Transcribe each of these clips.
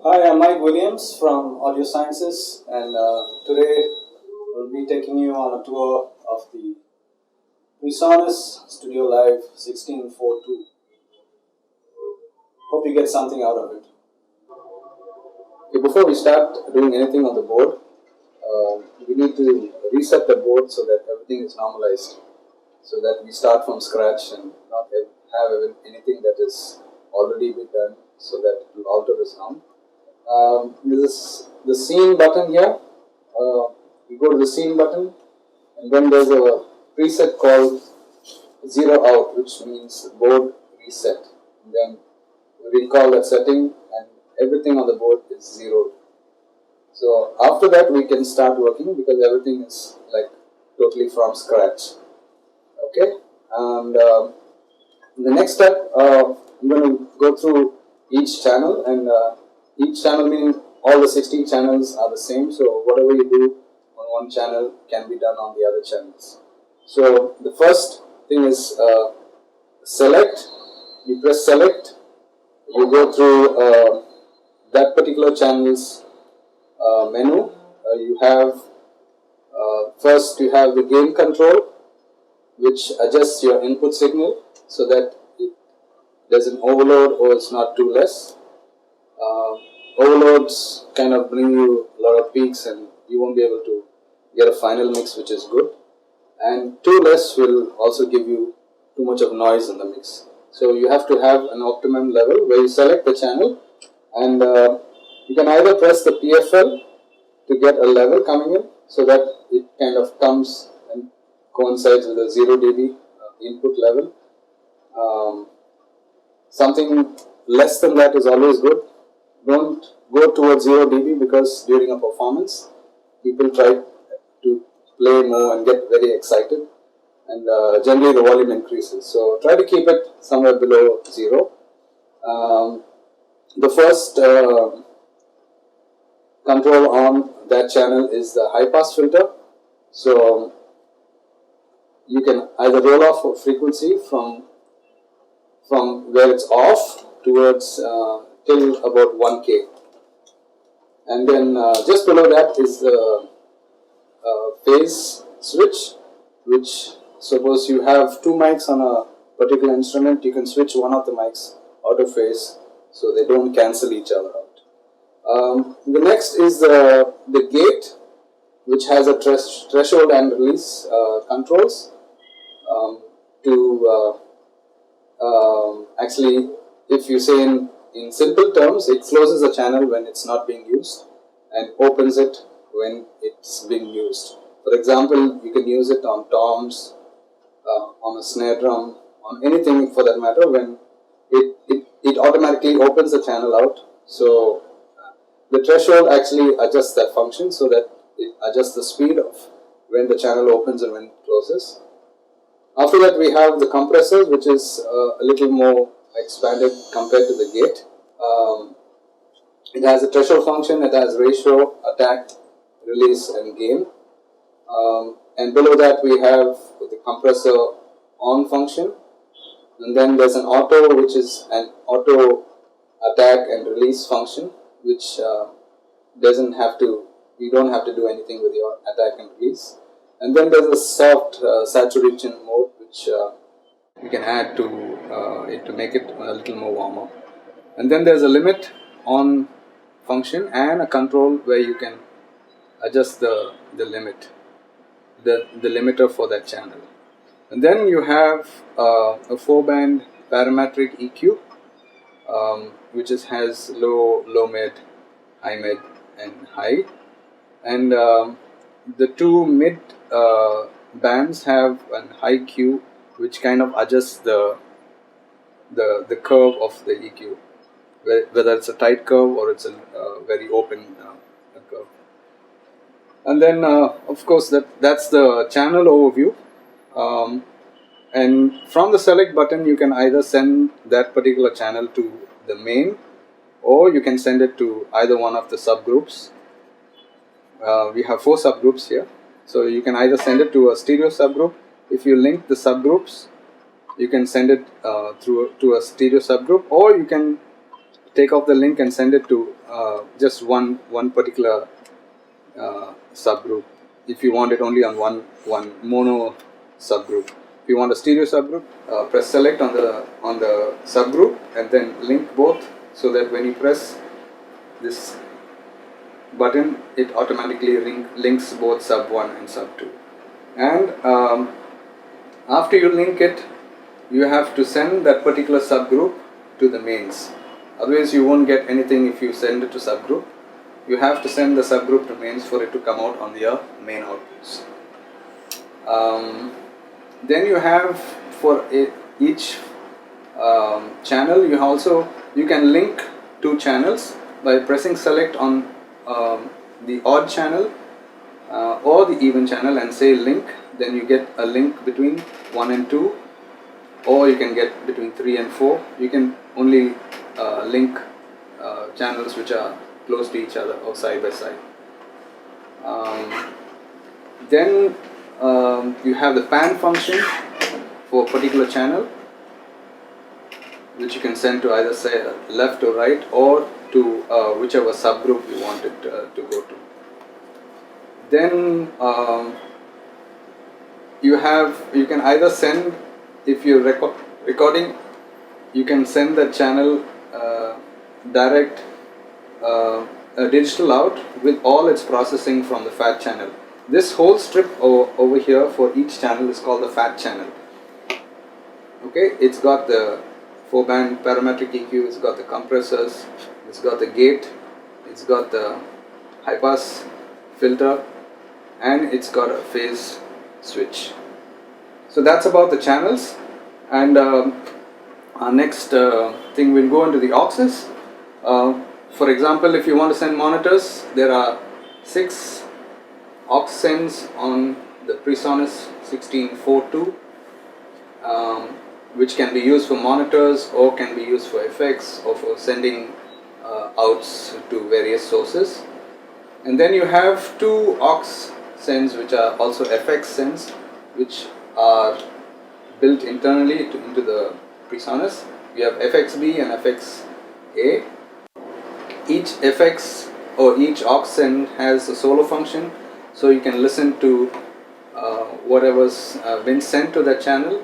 Hi, I'm Mike Williams from AUDIOSCIENCES, and today we'll be taking you on a tour of the Presonus studiolive 1642. Hope you get something out of it. Okay, before we start doing anything on the board, we need to reset the board so that everything is normalized, so that we start from scratch and not have anything that is already been done, so that it will alter the sound. This is the scene button here. You go to the scene button, and then there's a preset called zero out, which means board reset. And then we recall that setting, and everything on the board is zeroed. So after that, we can start working because everything is like totally from scratch. Okay, and the next step, I'm going to go through each channel, and each channel meaning all the 16 channels are the same. So whatever you do on one channel can be done on the other channels. So the first thing is select. You press select. You go through that particular channel's menu. You have first you have the gain control, which adjusts your input signal so that it doesn't overload or it's not too less. Overloads kind of bring you a lot of peaks and you won't be able to get a final mix which is good, and too less will also give you too much of noise in the mix. So you have to have an optimum level where you select the channel, and you can either press the PFL to get a level coming in so that it kind of comes and coincides with the 0 dB input level. Something less than that is always good. Don't go towards 0 dB because during a performance people try to play more and get very excited, and generally the volume increases. So try to keep it somewhere below 0. The first control on that channel is the high pass filter. So you can either roll off a frequency from where it's off towards till about 1K, and then just below that is the phase switch, which suppose you have two mics on a particular instrument, you can switch one of the mics out of phase so they don't cancel each other out. The next is the gate, which has a threshold and release controls to actually, if you say in simple terms, it closes a channel when it's not being used and opens it when it's being used. For example, you can use it on toms, on a snare drum, on anything for that matter. When it automatically opens the channel out. So the threshold actually adjusts that function so that it adjusts the speed of when the channel opens and when it closes. After that, we have the compressor, which is a little more expanded compared to the gate. It has a threshold function, it has ratio, attack, release, and gain. And below that, we have the compressor on function. And then there's an auto, which is an auto attack and release function, which doesn't have to, you don't have to do anything with your attack and release. And then there's a soft saturation mode, which you can add to it to make it a little more warmer. And then there's a limit on function and a control where you can adjust the limit, the limiter for that channel. And then you have a 4-band parametric EQ, which has low mid, high mid, and high. And the two mid bands have an high Q, which kind of adjusts the curve of the EQ, whether it's a tight curve or it's a very open curve. And then of course that's the channel overview. And from the select button, you can either send that particular channel to the main, or you can send it to either one of the subgroups. We have 4 subgroups here, so you can either send it to a stereo subgroup. If you link the subgroups, you can send it to a stereo subgroup, or you can take off the link and send it to just one particular subgroup. If you want it only on one mono subgroup. If you want a stereo subgroup, press select on the subgroup and then link both, so that when you press this button, it automatically links both sub 1 and sub 2. And after you link it, you have to send that particular subgroup to the mains. Otherwise you won't get anything if you send it to subgroup. You have to send the subgroup to mains for it to come out on your main outputs. Then you have for each channel, you can link two channels by pressing select on the odd channel or the even channel and say link. Then you get a link between 1 and 2, or you can get between 3 and 4. You can only link channels which are close to each other or side by side. Then you have the pan function for a particular channel, which you can send to either say left or right, or to whichever subgroup you want it to go to. Then you can either send, if you're recording, you can send the channel direct a digital out with all its processing from the FAT channel. This whole strip over here for each channel is called the FAT channel. Okay, it's got the 4-band parametric EQ, it's got the compressors, it's got the gate, it's got the high pass filter, and it's got a phase switch. So that's about the channels. And our next thing, we'll go into the auxes. For example, if you want to send monitors, there are 6 aux sends on the Presonus 1642, which can be used for monitors or can be used for effects or for sending outs to various sources. And then you have 2 aux sends which are also FX sends, which are built internally into the Presonus. We have FXB and FXA. Each FX or each aux send has a solo function, so you can listen to whatever's been sent to that channel.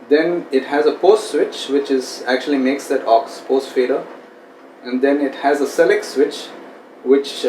Then it has a post switch, which actually makes that aux post fader, and then it has a select switch, which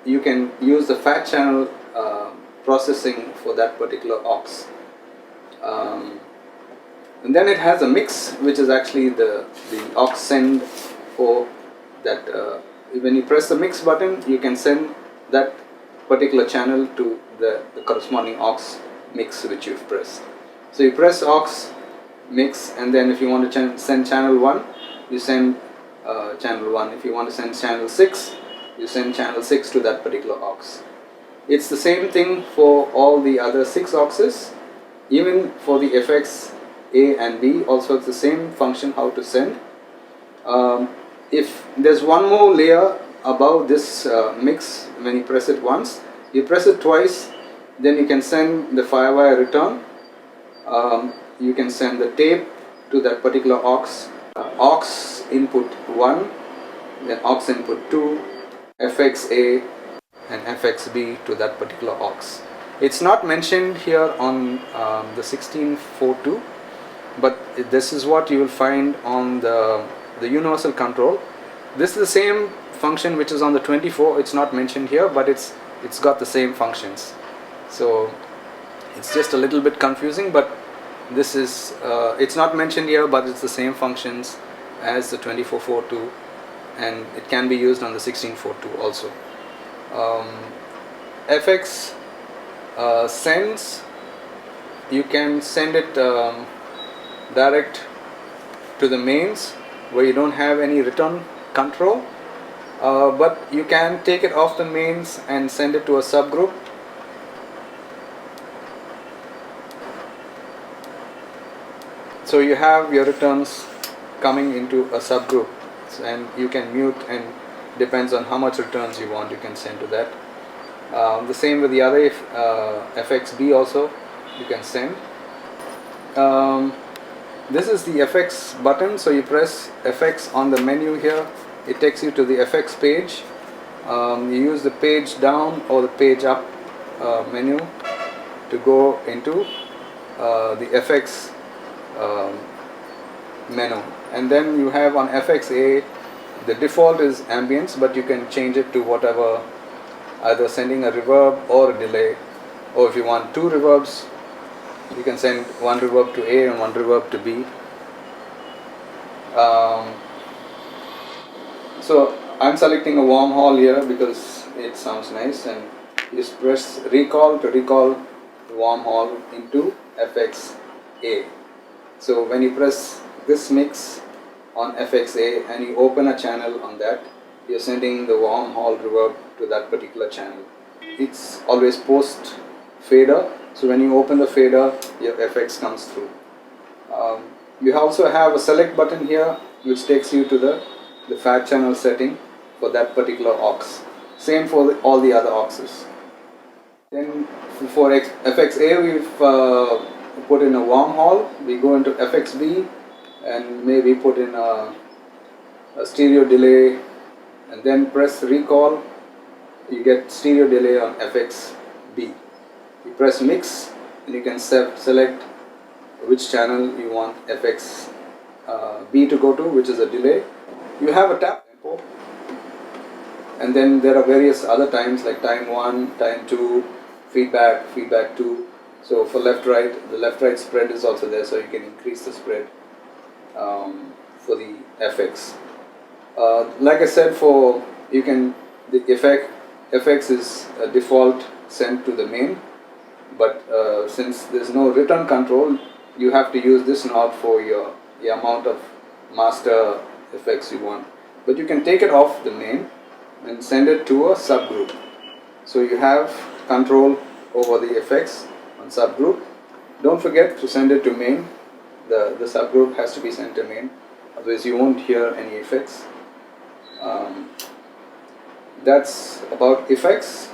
you can use the FAT channel processing for that particular aux. And then it has a mix, which is actually the aux send for that. When you press the mix button, you can send that particular channel to the corresponding aux mix which you've pressed. So you press aux mix, and then if you want to send channel 1, you send channel 1. If you want to send channel 6, you send channel 6 to that particular aux. It's the same thing for all the other 6 auxes. Even for the FX A and B, also it's the same function how to send. If there's one more layer above this mix, when you press it once, you press it twice, then you can send the firewire return. You can send the tape to that particular aux, aux input 1, then aux input 2, FXA and FXB to that particular aux. It's not mentioned here on the 1642, but this is what you will find on the universal control. This is the same function which is on the 24. It's not mentioned here, but it's got the same functions. So it's just a little bit confusing, but this is it's not mentioned here, but it's the same functions as the 2442, and it can be used on the 1642 also. FX sends, you can send it direct to the mains where you don't have any return control, but you can take it off the mains and send it to a subgroup. So you have your returns coming into a subgroup, and you can mute, and depends on how much returns you want, you can send to that. The same with the other FXB also you can send. This is the FX button, so you press FX on the menu here it takes you to the FX page. You use the page down or the page up menu to go into the FX menu, and then you have on FXA, the default is ambience, but you can change it to whatever, either sending a reverb or a delay, or if you want two reverbs, you can send one reverb to A and one reverb to B. So I'm selecting a warm hall here because it sounds nice, and you press recall to recall the warm hall into FXA. So when you press this mix on FXA and you open a channel on that, you're sending the warm hall reverb to that particular channel. It's always post fader, so when you open the fader, your FX comes through. You also have a select button here which takes you to the fat channel setting for that particular aux. Same for all the other auxes. Then for FXA, we've put in a warm hall. We go into FXB and maybe put in a stereo delay, and then press recall. You get stereo delay on FXB. You press mix and you can select which channel you want FXB to go to, which is a delay. You have a tap tempo, and then there are various other times like time 1, time 2, feedback, feedback 2. So for left right, the left right spread is also there, so you can increase the spread for the FX. Like I said, the FX is a default sent to the main, but since there's no return control, you have to use this knob for the amount of master effects you want. But you can take it off the main and send it to a subgroup. So you have control over the effects on subgroup. Don't forget to send it to main. The subgroup has to be sent to main, otherwise you won't hear any effects. That's about effects.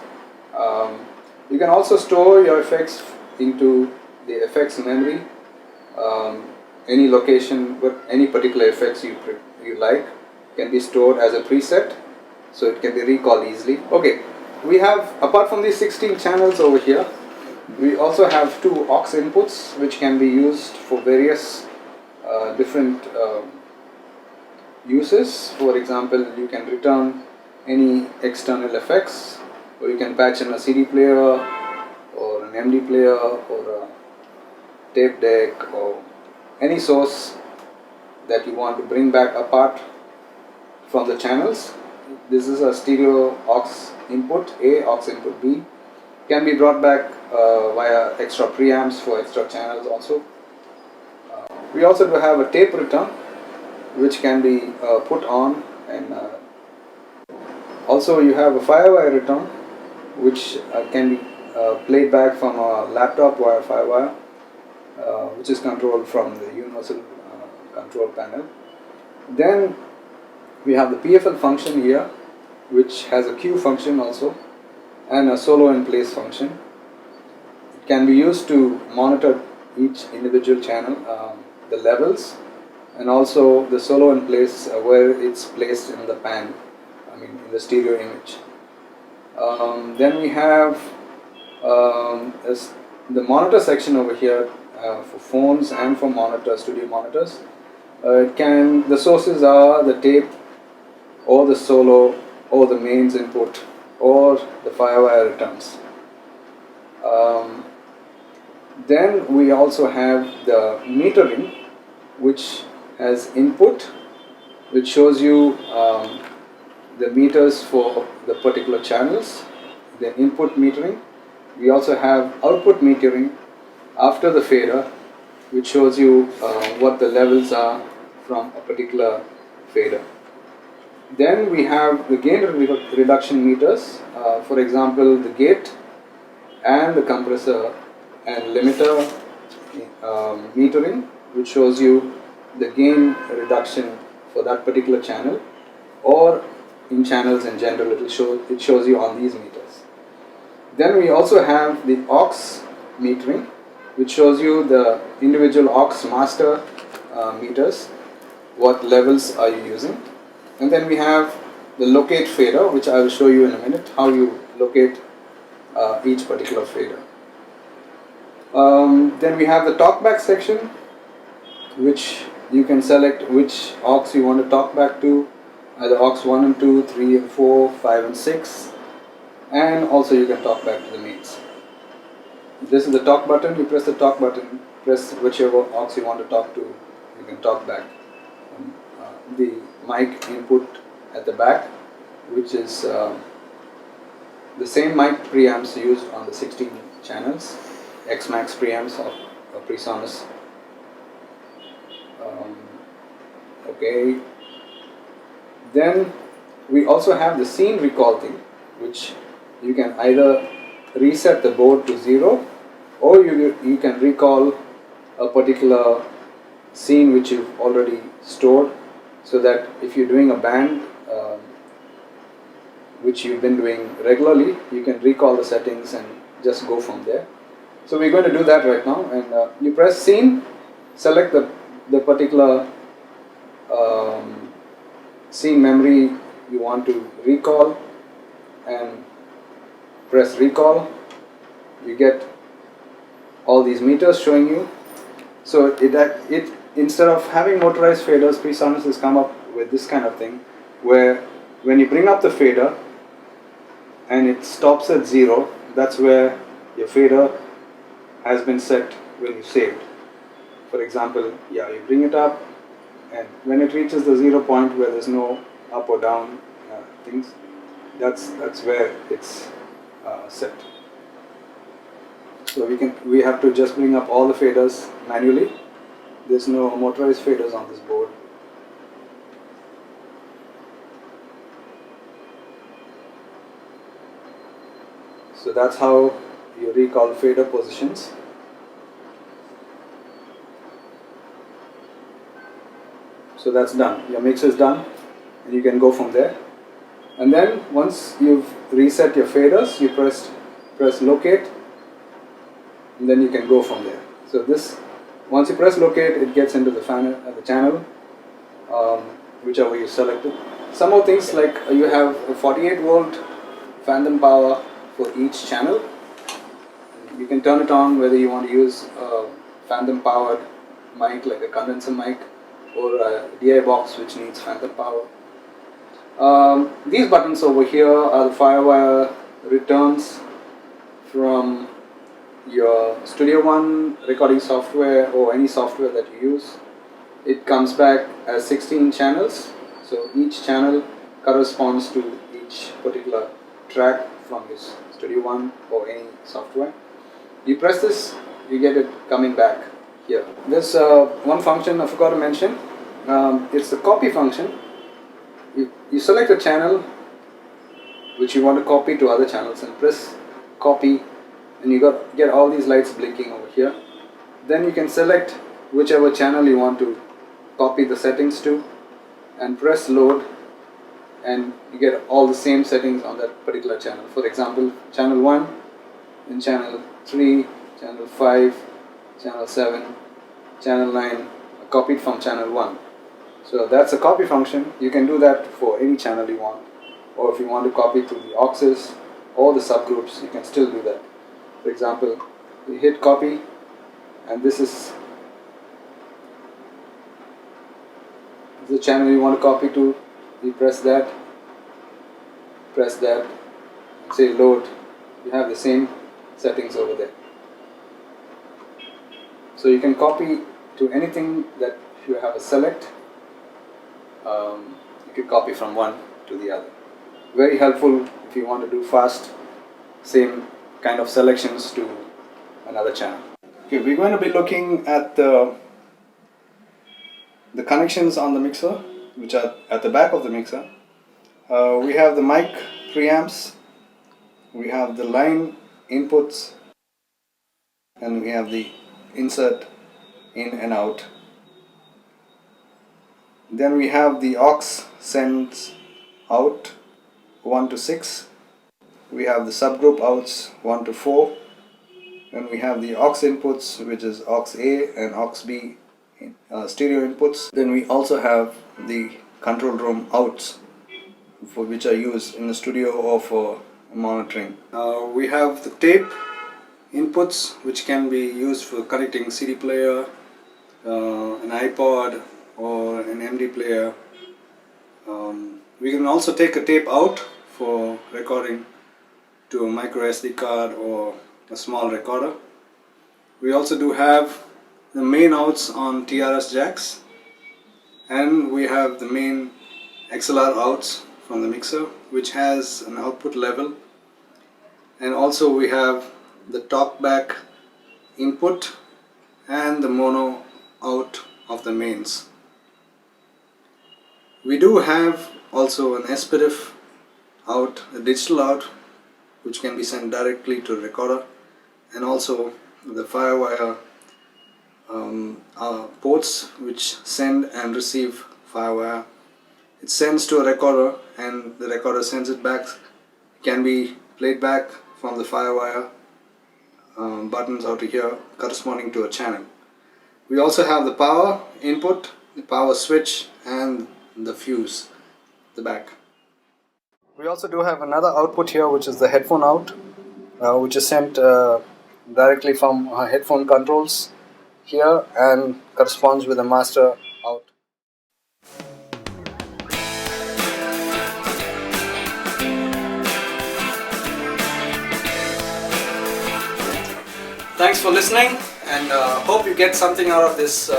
You can also store your effects into the effects memory. Any location, but any particular effects you like can be stored as a preset, so it can be recalled easily. Okay, we have, apart from these 16 channels over here, we also have 2 aux inputs which can be used for various different uses. For example, you can return any external effects, or you can patch in a CD player or an MD player or a tape deck or any source that you want to bring back apart from the channels. This is a stereo aux input A, aux input B. Can be brought back via extra preamps for extra channels also. We also do have a tape return which can be put on, and also you have a firewire return which can be played back from a laptop via firewire, which is controlled from the universal control panel. Then we have the PFL function here, which has a Q function also, and a solo in place function. It can be used to monitor each individual channel, the levels, and also the solo in place where it's placed in the pan, in the stereo image. Then we have the monitor section over here for phones and for monitors, studio monitors. The sources are the tape or the solo or the mains input or the firewire returns. Then we also have the metering, which has input, which shows you the meters for the particular channels, the input metering. We also have output metering after the fader, which shows you what the levels are from a particular fader. Then we have the gain reduction meters, for example the gate and the compressor and limiter metering, which shows you the gain reduction for that particular channel, or in channels in general. It shows you on these meters. Then we also have the aux metering, which shows you the individual aux master meters, what levels are you using. And then we have the locate fader, which I will show you in a minute how you locate each particular fader. Then we have the talkback section, which you can select which aux you want to talk back to, either aux 1 and 2, 3 and 4, 5 and 6, and also you can talk back to the mains. This is the talk button. You press the talk button, press whichever aux you want to talk to, you can talk back. The mic input at the back, which is the same mic preamps used on the 16 channels, X-Max preamps of Presonus. Okay. Then we also have the scene recall thing, which you can either reset the board to 0, or you can recall a particular scene which you've already stored, so that if you're doing a band which you've been doing regularly, you can recall the settings and just go from there. So we're going to do that right now, and you press scene, select the particular scene memory you want to recall, and press recall. You get all these meters showing you. So it instead of having motorized faders, Presonus has come up with this kind of thing, where when you bring up the fader and it stops at 0, that's where your fader has been set when you saved. For example, yeah, you bring it up, and when it reaches the 0 point where there's no up or down things, that's where it's set. So we have to just bring up all the faders manually. There's no motorized faders on this board. So that's how you recall fader positions. So that's done. Your mix is done, and you can go from there. And then once you've reset your faders, you press locate, and then you can go from there. So this, once you press locate, it gets into the channel, whichever you selected. Some more things, like you have a 48 volt phantom power for each channel. You can turn it on whether you want to use a phantom powered mic like a condenser mic, or a DI box which needs phantom power. These buttons over here are the Firewire returns from your Studio One recording software or any software that you use. It comes back as 16 channels, so each channel corresponds to each particular track from your Studio One or any software. You press this, you get it coming back here. There's one function I forgot to mention. It's the copy function. You select a channel which you want to copy to other channels and press copy, and you get all these lights blinking over here. Then you can select whichever channel you want to copy the settings to and press load, and you get all the same settings on that particular channel. For example, channel 1, then channel 3, channel 5, channel 7, channel 9 are copied from channel 1. So that's a copy function. You can do that for any channel you want, or if you want to copy to the auxes or the subgroups, you can still do that. For example, you hit copy, and this is the channel you want to copy to. You press that, and say load. You have the same settings over there. So you can copy to anything that you have a select. You can copy from one to the other. Very helpful if you want to do fast, same kind of selections to another channel. Okay, we're going to be looking at the connections on the mixer, which are at the back of the mixer. We have the mic preamps, we have the line inputs, and we have the insert in and out. Then we have the aux sends out 1 to 6. We have the subgroup outs 1 to 4. Then we have the aux inputs, which is aux A and aux B stereo inputs. Then we also have the control room outs for which are used in the studio or for monitoring. We have the tape inputs which can be used for connecting CD player, an iPod or an MD player. We can also take a tape out for recording to a micro SD card or a small recorder. We also do have the main outs on TRS jacks, and we have the main XLR outs from the mixer which has an output level, and also we have the talkback input and the mono out of the mains. We do have also an SPDIF out, a digital out, which can be sent directly to the recorder, and also the Firewire ports which send and receive Firewire. It sends to a recorder and the recorder sends it back. It can be played back from the Firewire buttons out here corresponding to a channel. We also have the power input, the power switch, and the fuse, the back. We also do have another output here, which is the headphone out, which is sent directly from our headphone controls here and corresponds with the master out. Thanks for listening, and hope you get something out of this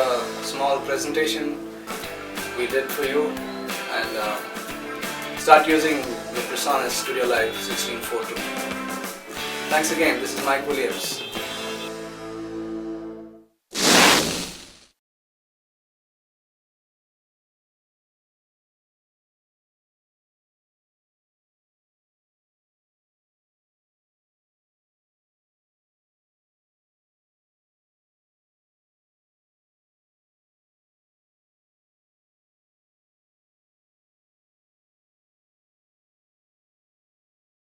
small presentation we did for you, and start using the Presonus studiolive 1642. Thanks again. This is Mike Williams.